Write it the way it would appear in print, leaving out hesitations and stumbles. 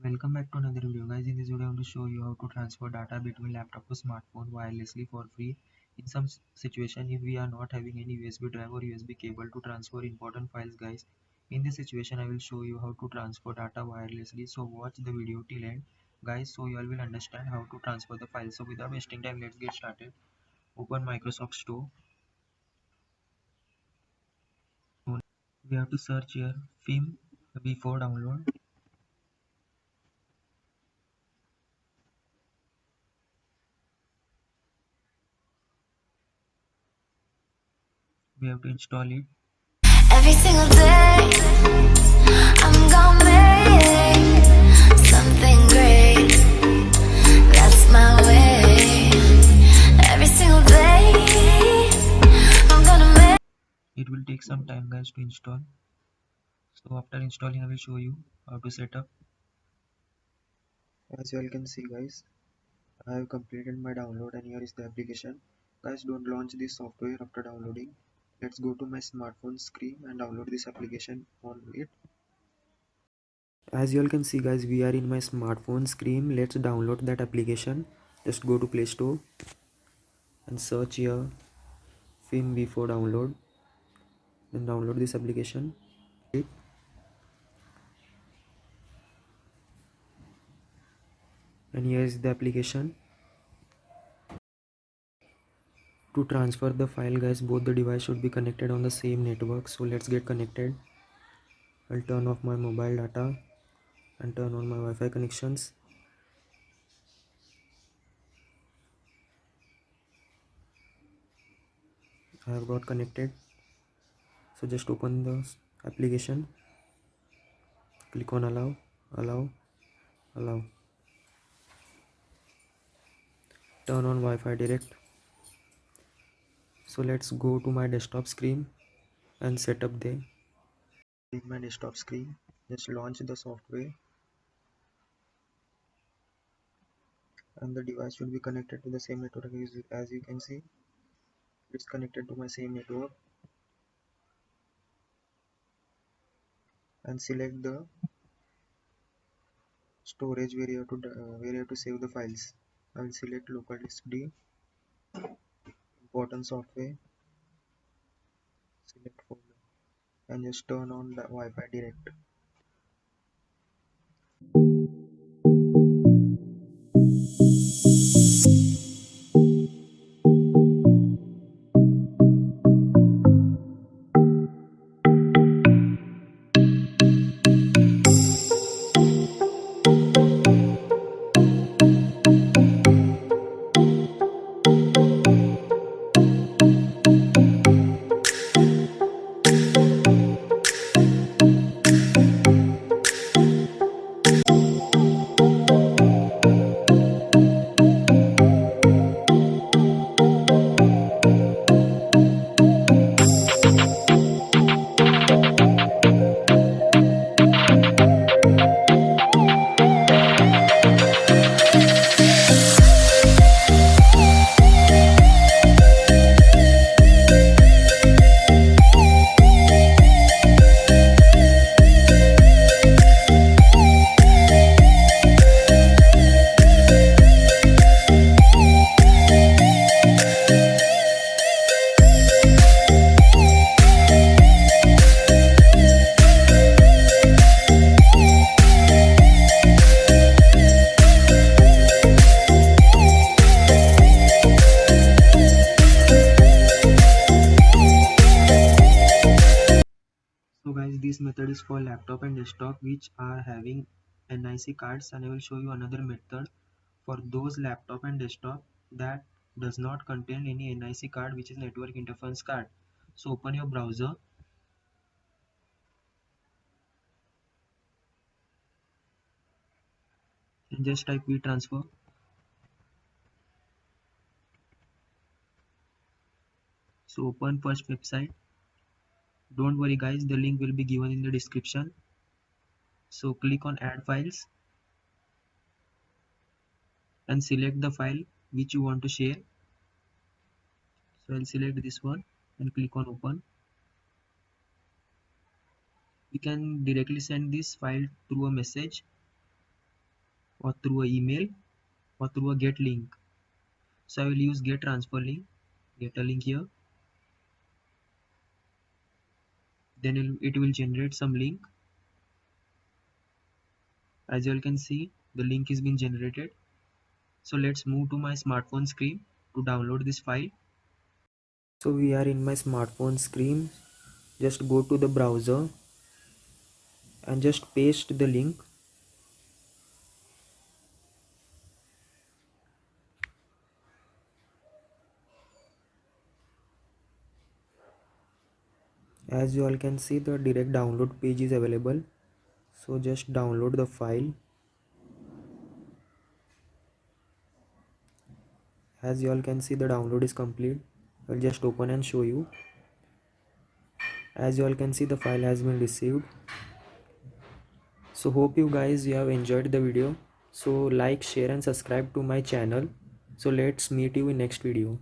Welcome back to another video, guys. In this video I'm going to show you how to transfer data between laptop to smartphone wirelessly for free. In some situation, if we are not having any USB drive or USB cable to transfer important files, guys, in this situation I will show you how to transfer data wirelessly. So watch the video till end, guys, so you all will understand how to transfer the files. So without wasting time, let's get started. Open Microsoft Store. We have to search here film before download. We have to install it. Every single day, I'm gonna make something great. That's my way. Every single day, I'm gonna make. It will take some time, guys, to install. So after installing I will show you how to set up. As you all can see, guys, I have completed my download and here is the application. Guys, don't launch this software after downloading. Let's go to my smartphone screen and download this application on it. As you all can see, guys, we are in my smartphone screen. Let's download that application. Just go to Play Store and search here film before download, then download this application. And here is the application. To transfer the file, guys, both the device should be connected on the same network. So let's get connected. I'll turn off my mobile data and turn on my Wi-Fi connections. I have got connected. So just open the application, click on allow, allow, turn on Wi-Fi direct. So let's go to my desktop screen and set up there. In my desktop screen, just launch the software and the device should be connected to the same network. As you can see, it's connected to my same network. And select the storage where you have to save the files. I will select local disk D, important software, select folder, and just turn on the Wi-Fi direct. So guys, this method is for laptop and desktop which are having NIC cards, and I will show you another method for those laptop and desktop that does not contain any NIC card, which is network interference card. So open your browser and just type WeTransfer. So open first website. Don't worry, guys, the link will be given in the description. So click on add files and select the file which you want to share. So I'll select this one and click on open. You can directly send this file through a message, or through an email or through a get link. So I will use get transfer link, get a link here. Then it will generate some link. As you all can see, the link is being generated. So let's move to my smartphone screen to download this file. So we are in my smartphone screen. Just go to the browser and just paste the link. As you all can see, the direct download page is available. So just download the file. As you all can see, the download is complete. I'll just open and show you. As you all can see, the file has been received. So hope you have enjoyed the video. So like, share and subscribe to my channel. So let's meet you in next video.